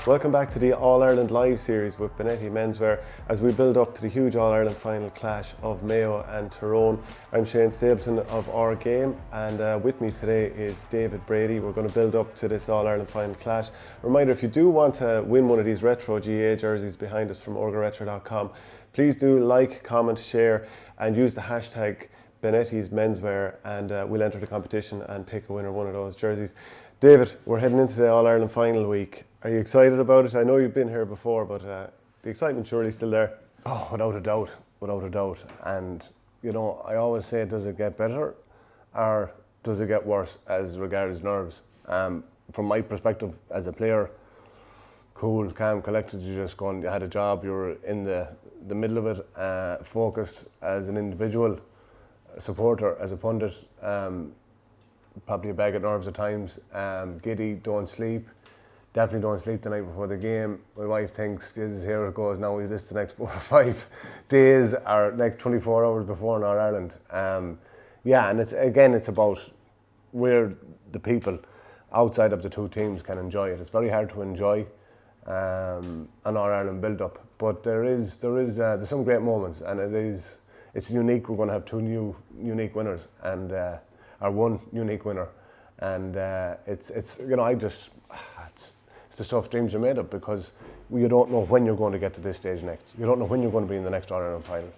Welcome back to the All-Ireland Live series with Benetti Menswear as we build up to the huge All-Ireland final clash of Mayo and Tyrone. I'm Shane Stapleton of OurGame, and with me today is David Brady. We're going to build up to this All-Ireland final clash. Reminder, if you do want to win one of these retro GAA jerseys behind us from orgaretro.com, please do like, comment, share and use the hashtag Benetti's Menswear, and we'll enter the competition and pick a winner of one of those jerseys. David, we're heading into the All-Ireland final week. Are you excited about it? I know you've been here before, but the excitement's surely still there. Oh, without a doubt. And, you know, I always say, does it get better or does it get worse as regards nerves? From my perspective as a player, cool, calm, collected, you had a job, you were in the middle of it, focused as an individual, a supporter, as a pundit, probably a bag of nerves at times, giddy, don't sleep. Definitely don't sleep the night before the game. My wife thinks, Jesus, here it goes now, is this the next 4 or 5 days or next 24 hours before in Ireland? Yeah, and it's about where the people outside of the two teams can enjoy it. It's very hard to enjoy an All-Ireland build-up, but there's some great moments, and it's unique. We're going to have two unique winners, and or one unique winner, and it's you know, it's the stuff dreams are made of, because you don't know when you're going to get to this stage next. You don't know when you're going to be in the next All-Ireland final.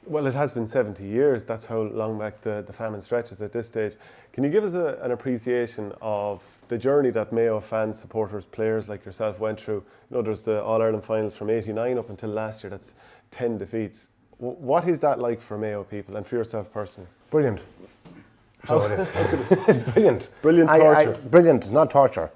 Well, it has been 70 years. That's how long back the famine stretches at this stage. Can you give us an appreciation of the journey that Mayo fans, supporters, players like yourself went through? You know, there's the All-Ireland finals from '89 up until last year. That's 10 defeats. What is that like for Mayo people and for yourself personally? Brilliant. So it is. It's brilliant. Brilliant torture. Brilliant, it's not torture.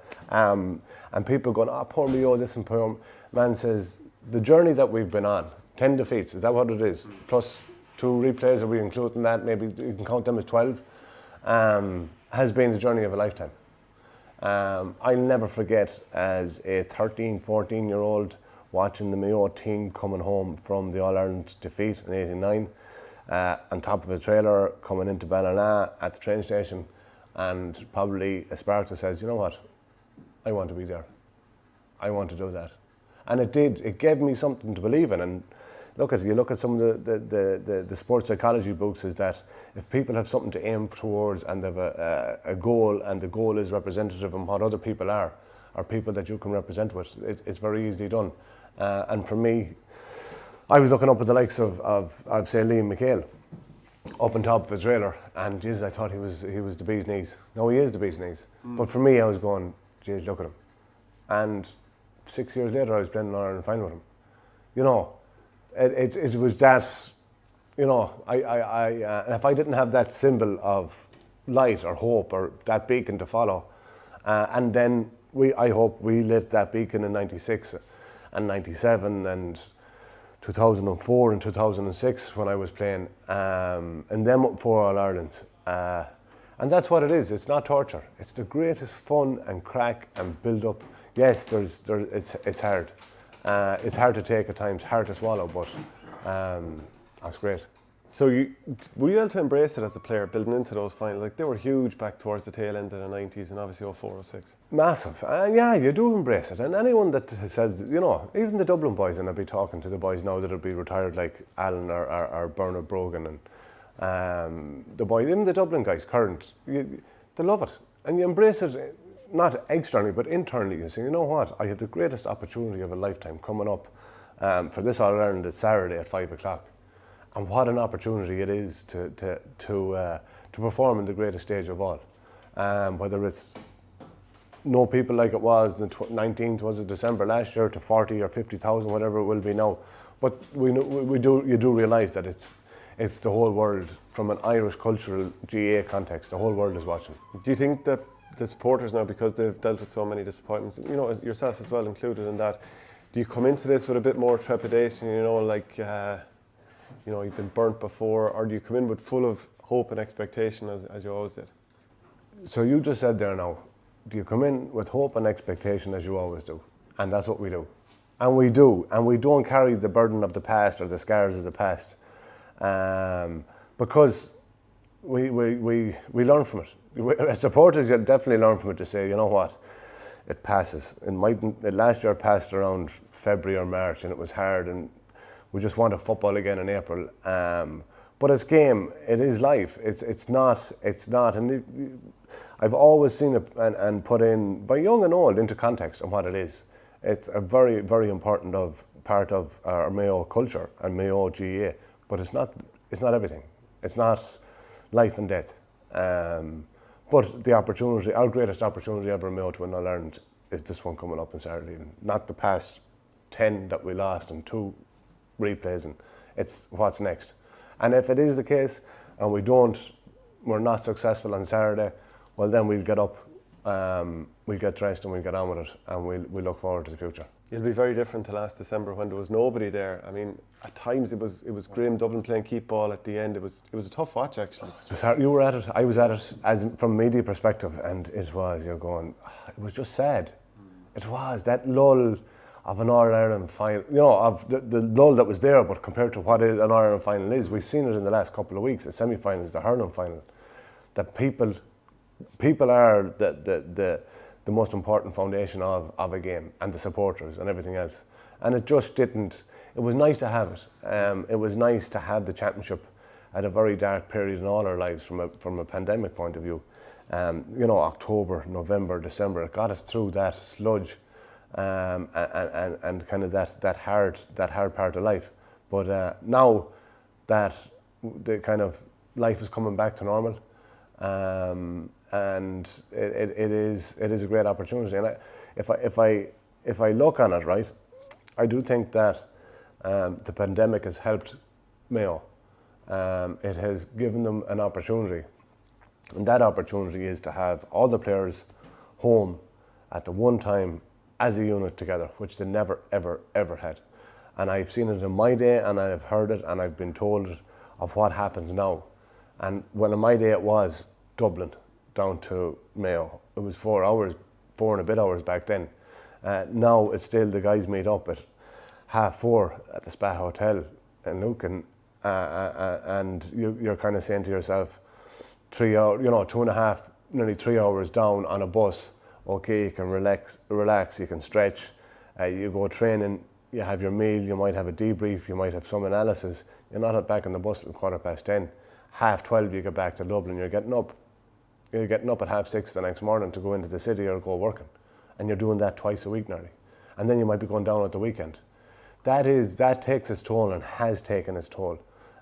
And people going, oh, poor Mayo, this and poor man says, the journey that we've been on, 10 defeats, is that what it is? Plus 2 replays, are we including that? Maybe you can count them as 12. Has been the journey of a lifetime. I'll never forget, as a 13, 14-year-old, watching the Mayo team coming home from the All-Ireland defeat in '89, on top of a trailer, coming into Ballina at the train station, and probably a spark that says, you know what, I want to be there. I want to do that. And it did. It gave me something to believe in. And you look at some of the sports psychology books, is that if people have something to aim towards and they have a goal, and the goal is representative of what other people are, or people that you can represent with, it's very easily done. And for me, I was looking up at the likes of say, Liam McHale, up on top of a trailer, and Jesus, I thought he was the bee's knees. No, he is the bee's knees. But for me, I was going, geez, look at him. And 6 years later, I was playing an Ireland final with him. You know, it was that, you know, if I didn't have that symbol of light or hope or that beacon to follow, and then I hope we lit that beacon in '96 and '97 and 2004 and 2006 when I was playing, and them up for All Ireland. And that's what it is. It's not torture. It's the greatest fun and crack and build up. Yes, it's hard. It's hard to take at times, hard to swallow, but that's great. So were you able to embrace it as a player, building into those finals? Like, they were huge back towards the tail end of the 90s and obviously 04, 06. Massive. Yeah, you do embrace it. And anyone that says, you know, even the Dublin boys, and I'll be talking to the boys now that will be retired, like Alan or Bernard Brogan, and the boys, even the Dublin guys, current, they love it. And you embrace it, not externally, but internally. You say, you know what, I had the greatest opportunity of a lifetime coming up for this All-Ireland this Saturday at 5 o'clock. And what an opportunity it is to perform in the greatest stage of all. Whether it's no people like it was the 19th, was it December last year, to 40 or 50,000, whatever it will be now. But you do realise that it's the whole world, from an Irish cultural GAA context, the whole world is watching. Do you think that the supporters now, because they've dealt with so many disappointments, you know, yourself as well included in that, do you come into this with a bit more trepidation, you know, like, you know, you've been burnt before, or do you come in with full of hope and expectation as you always did? So you just said there now, do you come in with hope and expectation as you always do? And that's what we do. And we do. And we don't carry the burden of the past or the scars of the past. Because we learn from it. As supporters, you definitely learn from it to say, you know what, it passes. Last year it passed around February or March, and it was hard, and we just wanted football again in April. But it's game, it is life. It's not, and I've always seen it and put in, by young and old, into context on what it is. It's a very, very important part of our Mayo culture and Mayo GAA, but it's not everything. It's not life and death. But the opportunity, our greatest opportunity ever in Mayo to win All-Ireland is this one coming up on Saturday, not the past 10 that we lost and 2 replays, and it's what's next. And if it is the case and we're not successful on Saturday, well then we'll get up, we'll get dressed and we'll get on with it, and we'll look forward to the future. It'll be very different to last December when there was nobody there. I mean, at times it was grim. Dublin playing keep ball at the end. It was a tough watch actually. It was hard. You were at it. I was at it from a media perspective, and it was just sad. It was that lull of an All-Ireland final, of the lull that was there, but compared to what an All-Ireland final is, we've seen it in the last couple of weeks, the semi-finals, the hurling final, that people are the most important foundation of a game, and the supporters and everything else. And it just didn't, it was nice to have it. It was nice to have the championship at a very dark period in all our lives from a pandemic point of view. October, November, December, it got us through that sludge. And kind of that hard part of life, but now that the kind of life is coming back to normal, and it is a great opportunity. And if I look on it, right, I do think that the pandemic has helped Mayo. It has given them an opportunity, and that opportunity is to have all the players home at the one time as a unit together, which they never, ever, ever had. And I've seen it in my day, and I've heard it, and I've been told of what happens now. And when in my day it was Dublin down to Mayo. It was 4 and a bit hours back then. Now it's still the guys meet up at 4:30 at the Spa Hotel in Lucan, and you're kind of saying to yourself, 3 hours, 2.5, nearly 3 hours down on a bus. Okay, you can relax, you can stretch, you go training, you have your meal, you might have a debrief, you might have some analysis. You're not back on the bus at 10:15. 12:30 you get back to Dublin, you're getting up at 6:30 the next morning to go into the city or go working. And you're doing that twice a week nearly. And then you might be going down at the weekend. That takes its toll and has taken its toll.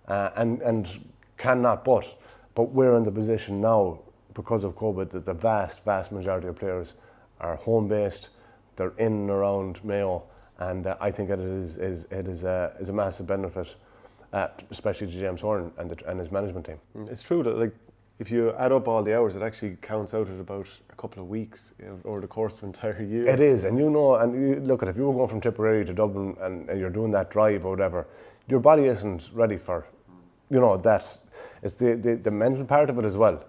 And cannot but we're in the position now, because of COVID, that the vast majority of players are home-based, they're in and around Mayo, and I think it is a massive benefit, especially to James Horan and his management team. It's true that if you add up all the hours, it actually counts out at about a couple of weeks over the course of an entire year. It is, and you look at, if you were going from Tipperary to Dublin and you're doing that drive or whatever, your body isn't ready for, that. It's the mental part of it as well.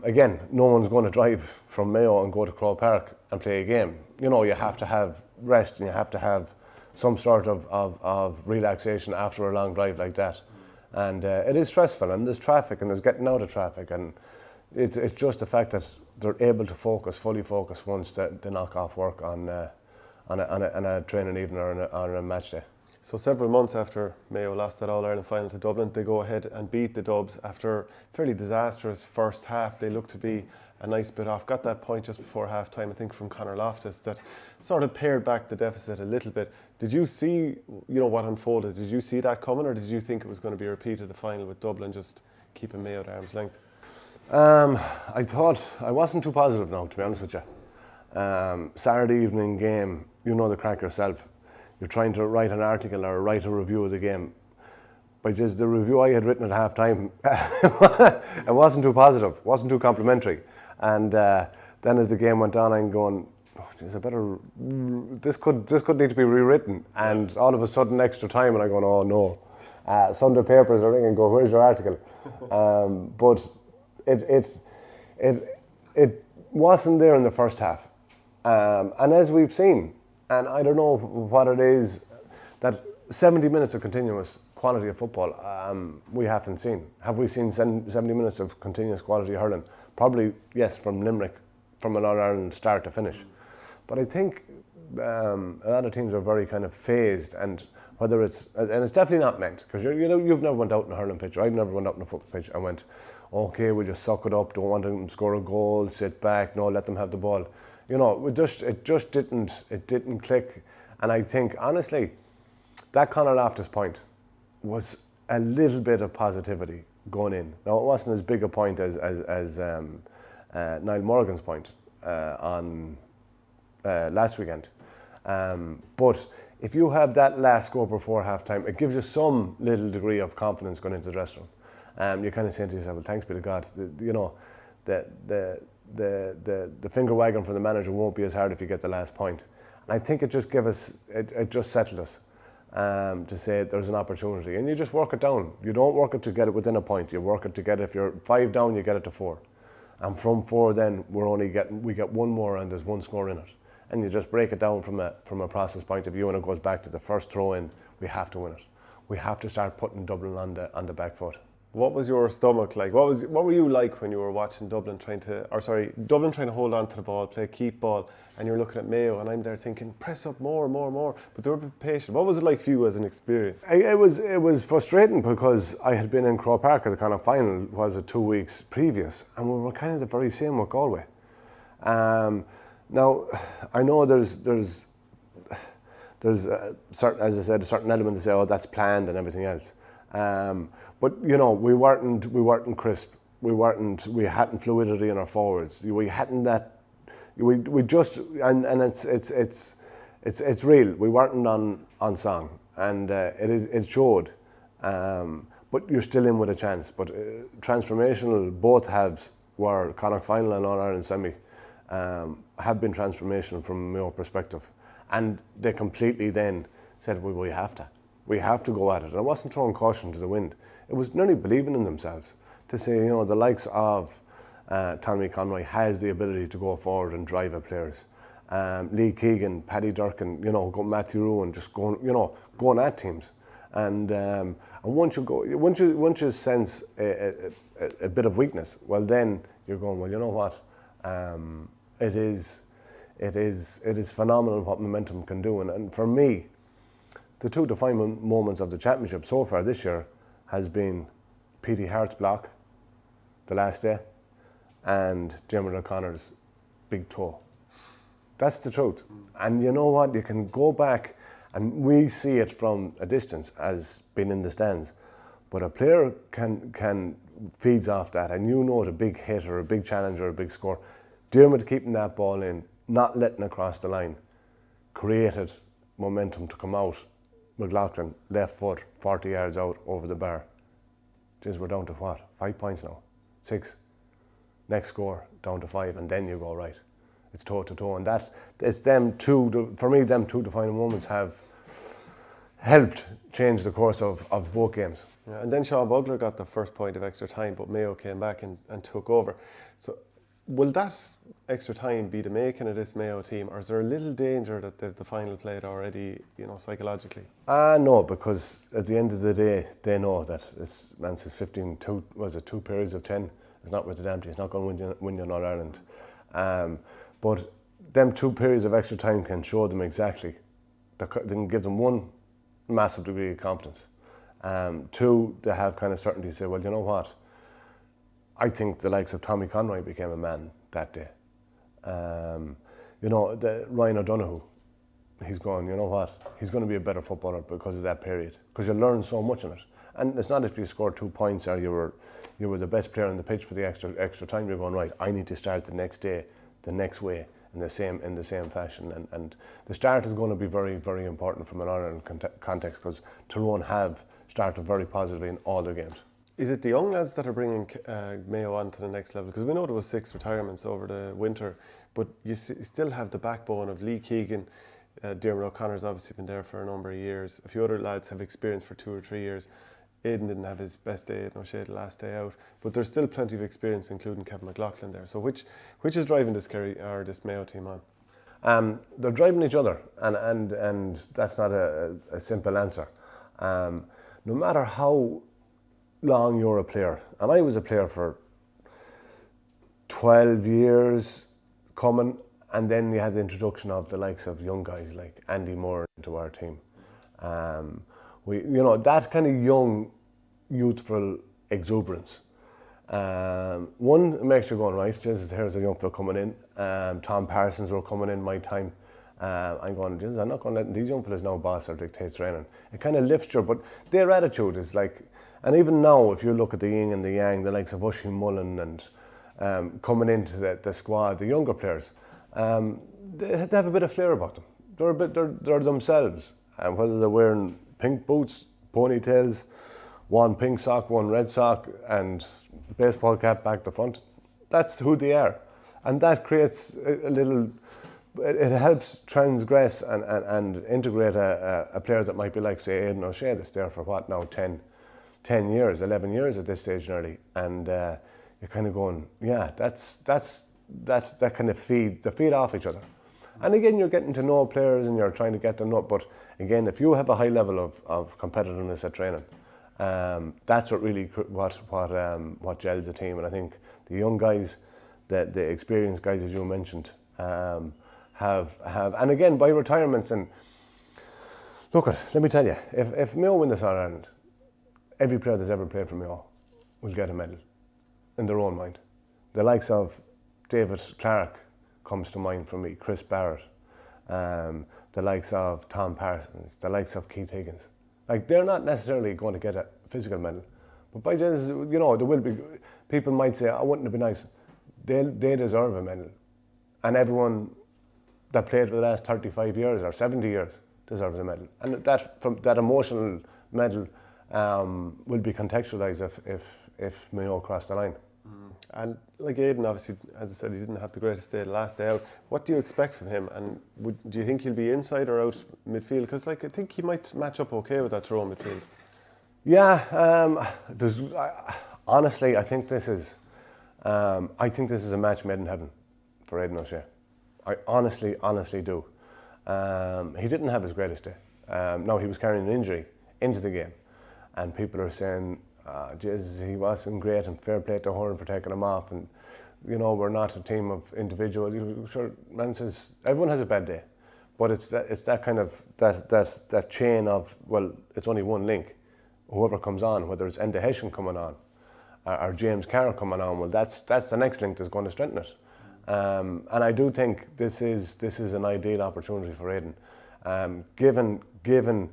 Again, no one's going to drive from Mayo and go to Crow Park and play a game. You have to have rest, and you have to have some sort of relaxation after a long drive like that. And it is stressful, and there's traffic, and there's getting out of traffic, and it's just the fact that they're able to fully focus once they knock off work on a training evening or on a match day. So several months after Mayo lost that All-Ireland final to Dublin, they go ahead and beat the Dubs after a fairly disastrous first half. They looked to be a nice bit off. Got that point just before half-time, I think, from Conor Loftus, that sort of pared back the deficit a little bit. Did you see, what unfolded? Did you see that coming, or did you think it was going to be a repeat of the final with Dublin just keeping Mayo at arm's length? I thought, I wasn't too positive now, to be honest with you. Saturday evening game, the crack yourself. You're trying to write an article or write a review of the game. But just the review I had written at half time, it wasn't too positive, wasn't too complimentary. And then as the game went on, I'm going, this could need to be rewritten. And all of a sudden, extra time, and I'm going, oh no. Sunday papers are ringing and go, where's your article? But it wasn't there in the first half. And as we've seen, and I don't know what it is, that 70 minutes of continuous quality of football we haven't seen. Have we seen 70 minutes of continuous quality hurling? Probably, yes, from Limerick, from an All-Ireland start to finish. But I think a lot of teams are very kind of phased, and whether it's, and it's definitely not meant, because you've never went out in a hurling pitch, or I've never went out in a football pitch and went, okay, we just suck it up, don't want them to score a goal, sit back, no, let them have the ball. It just didn't click. And I think, honestly, that Conor Loftus point was a little bit of positivity going in. Now, it wasn't as big a point as Niall Morgan's point on last weekend. But if you have that last score before half time, it gives you some little degree of confidence going into the dressing room. You're kind of saying to yourself, well, thanks be to God, the finger wagging from the manager won't be as hard if you get the last point. And I think it just gave us, it just settled us to say there's an opportunity. And you just work it down. You don't work it to get it within a point. You work it to get it, if you're 5 down, you get it to 4. And from 4 then, we get one more and there's one score in it. And you just break it down from a process point of view, and it goes back to the first throw in. We have to win it. We have to start putting Dublin on the back foot. What was your stomach like? What were you like when you were watching Dublin trying to hold on to the ball, play keep ball, and you're looking at Mayo, and I'm there thinking, press up more, but they were patient. What was it like for you as an experience? It was frustrating, because I had been in Croke Park at the kind of final, was it 2 weeks previous, and we were kind of the very same with Galway. Now, I know there's a certain, as I said, a certain element to say, oh, that's planned and everything else. But we weren't crisp. We hadn't fluidity in our forwards. We hadn't that. We just, and it's real. We weren't on song, and it showed. But you're still in with a chance. But transformational, both halves were Connacht final and All-Ireland semi. Have been transformational from a Mayo perspective, and they completely then said, well, we have to go at it. And it wasn't throwing caution to the wind. It was nearly believing in themselves to say, the likes of Tommy Conroy has the ability to go forward and drive at players. Lee Keegan, Paddy Durkin, Matthew Ruan, just going at teams. And once you sense a bit of weakness, well, then you're going, well, you know what? It is phenomenal what momentum can do. And for me, the two defining moments of the championship so far this year has been Petey Hart's block the last day and Diarmuid O'Connor's big toe. That's the truth. And you know what? You can go back, and we see it from a distance as being in the stands. But a player can feeds off that, and the big hit or a big challenge or a big score. Diarmuid keeping that ball in, not letting it cross the line, created momentum to come out. McLaughlin, left foot, 40 yards out over the bar. Jeez, we're down to what? 5 points now? 6. Next score, down to 5, and then you go right. It's toe to toe, and it's them two. For me, them two defining moments have helped change the course of both games. Yeah, and then Sean Bugler got the first point of extra time, but Mayo came back and took over. So will that extra time be the making of this Mayo team, or is there a little danger that the final played already, psychologically? No, because at the end of the day, they know that it's Mance's 2 periods of 10. It's not with the empty. It's not going to win you in All-Ireland. But them 2 periods of extra time can show them exactly. They can give them one, massive degree of confidence. 2, they have kind of certainty to say, well, you know what? I think the likes of Tommy Conroy became a man that day. The Ryan O'Donoghue, he's going, you know what? He's going to be a better footballer because of that period, because you learn so much in it. And it's not if you scored 2 points or you were the best player on the pitch for the extra time. You're going, right, I need to start the next day, the next way, in the same fashion. And the start is going to be very, very important from an Ireland context, because Tyrone have started very positively in all their games. Is it the young lads that are bringing Mayo on to the next level? Because we know there was 6 retirements over the winter, but you still have the backbone of Lee Keegan. Diarmuid O'Connor's obviously been there for a number of years. A few other lads have experience for 2 or 3 years. Aidan didn't have his best day at O'Shea the last day out, but there's still plenty of experience, including Kevin McLaughlin there. So which is driving this Mayo team on? They're driving each other, and that's not a simple answer. No matter how long you're a player, and I was a player for 12 years coming, And then you had the introduction of the likes of young guys like Andy Moore into our team. That kind of young, youthful exuberance. One, it makes you going, right, Jesus, here's a young fella coming in. Tom Parsons were coming in my time. I'm going, Jesus, I'm not going to let these young fellas now boss or dictate training. It kind of lifts you, but their attitude is like, and even now, if you look at the yin and the yang, the likes of Oisin Mullen and coming into the squad, the younger players, they have a bit of flair about them. They're themselves. And whether they're wearing pink boots, ponytails, one pink sock, one red sock, and baseball cap back to front, that's who they are. And that creates a little, it helps transgress and integrate a player that might be like, say, Aidan O'Shea, that's there for what now, 10 years, 11 years at this stage nearly. And you're kind of going, yeah, that kind of feed off each other. And again, you're getting to know players and you're trying to get them up. But again, if you have a high level of competitiveness at training, that's what really what gels a team. And I think the young guys, the experienced guys, as you mentioned, have and again by retirements. And look, let me tell you, if Mayo win this All Ireland, every player that's ever played for Mayo will get a medal in their own mind. The likes of David Clark comes to mind for me, Chris Barrett, the likes of Tom Parsons, the likes of Keith Higgins. Like, they're not necessarily going to get a physical medal, but by Jesus, there will be, people might say, oh, wouldn't it be nice? They deserve a medal. And everyone that played for the last 35 years or 70 years deserves a medal. And that emotional medal will be contextualised if Mayo crossed the line. And like Aidan, obviously, as I said, he didn't have the greatest day the last day out. What do you expect from him? And do you think he'll be inside or out midfield? Because I think he might match up okay with that Tyrone midfield. Yeah, honestly, I think this is a match made in heaven for Aidan O'Shea. I honestly do. He didn't have his greatest day. No, he was carrying an injury into the game, and people are saying, Jesus, he wasn't great, and fair play to Horan for taking him off. And we're not a team of individuals. Sure, man says everyone has a bad day, but it's that kind of that chain of, well, it's only one link. Whoever comes on, whether it's Enda Hessian coming on, or James Carroll coming on, well, that's the next link that's going to strengthen it. And I do think this is an ideal opportunity for Aidan, given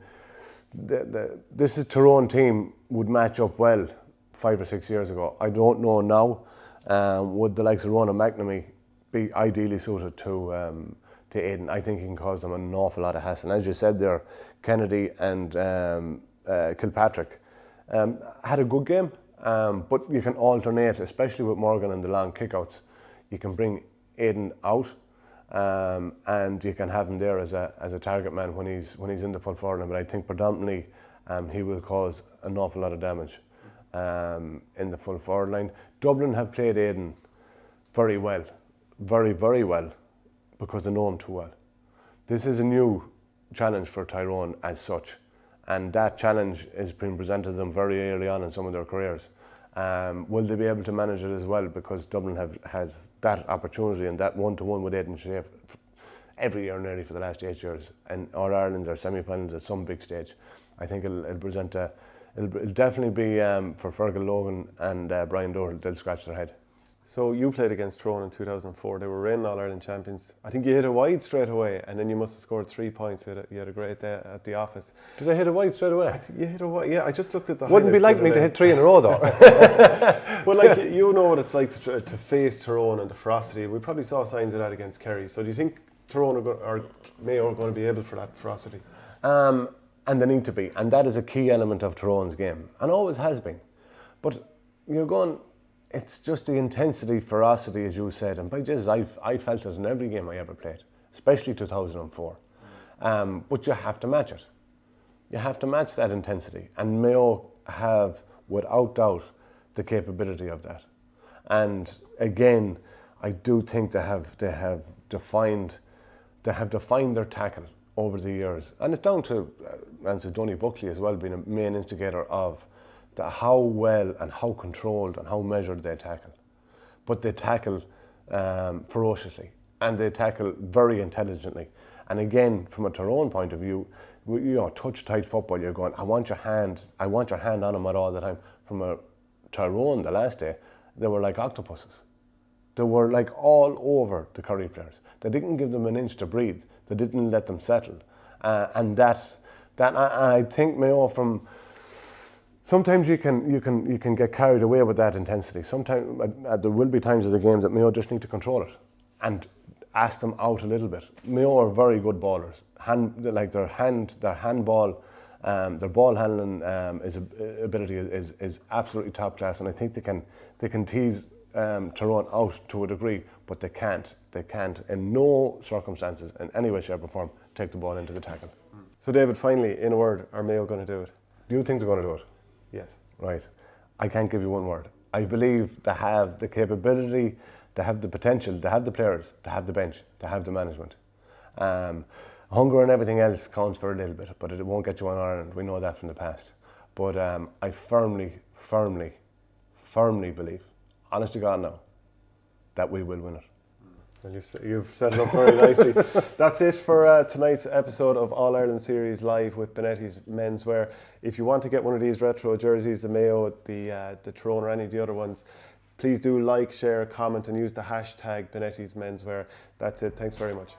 this is Tyrone team would match up well 5 or 6 years ago. I don't know now. Would the likes of Ronan McNamee be ideally suited to Aidan? I think he can cause them an awful lot of hassle. And as you said there, Kennedy and Kilpatrick had a good game, but you can alternate, especially with Morgan and the long kickouts. You can bring Aidan out, and you can have him there as a target man when he's in the full forward line. But I think predominantly he will cause an awful lot of damage in the full forward line. Dublin have played Aidan very well, very, very well, because they know him too well. This is a new challenge for Tyrone as such, and that challenge is being presented to them very early on in some of their careers. Will they be able to manage it as well? Because Dublin have had that opportunity and that one-to-one with Aidan O'Shea every year nearly for the last 8 years, and All Ireland's or semi-finals at some big stage. I think it'll definitely be for Fergal Logan and Brian Doherty. They'll scratch their head. So you played against Tyrone in 2004. They were reigning All-Ireland champions. I think you hit a wide straight away, and then you must have scored 3 points. You had a great day at the office. Did I hit a wide straight away? I think you hit a wide. Yeah, I just looked at the Wouldn't be like me to hit 3 in a row though. Well, like, you know what it's like to face Tyrone and the ferocity. We probably saw signs of that against Kerry. So do you think Tyrone or Mayo are going to be able for that ferocity? And they need to be. And that is a key element of Tyrone's game, and always has been. But you're going... It's just the intensity, ferocity, as you said, and by Jesus, I felt it in every game I ever played, especially 2004. But you have to match it. You have to match that intensity, and Mayo have, without doubt, the capability of that. And again, I do think they have defined their tackle over the years, and it's down to Donny Buckley as well being a main instigator of how well and how controlled and how measured they tackle. But they tackle ferociously. and they tackle very intelligently. And again, from a Tyrone point of view, touch tight football, you're going, I want your hand on them at all the time. From a Tyrone the last day, they were like octopuses. They were like all over the Kerry players. They didn't give them an inch to breathe. They didn't let them settle. And I think Mayo, sometimes you can get carried away with that intensity. Sometimes there will be times of the games that Mayo just need to control it and ask them out a little bit. Mayo are very good ballers. Their handball, their ball handling ability is absolutely top class, and I think they can tease Tyrone out to a degree, but they can't in no circumstances, in any way, shape or form, take the ball into the tackle. So David, finally, in a word, are Mayo going to do it? Do you think they're going to do it? Yes. Right. I can't give you one word. I believe they have the capability, they have the potential, they have the players, they have the bench, they have the management. Hunger and everything else counts for a little bit, but it won't get you on Ireland. We know that from the past. But I firmly believe, honest to God now, that we will win it. Well, you've set it up very nicely. That's it for tonight's episode of All Ireland Series Live with Benetti's Menswear. If you want to get one of these retro jerseys, the Mayo, the Tyrone, or any of the other ones, please do like, share, comment, and use the hashtag Benetti's Menswear. That's it. Thanks very much.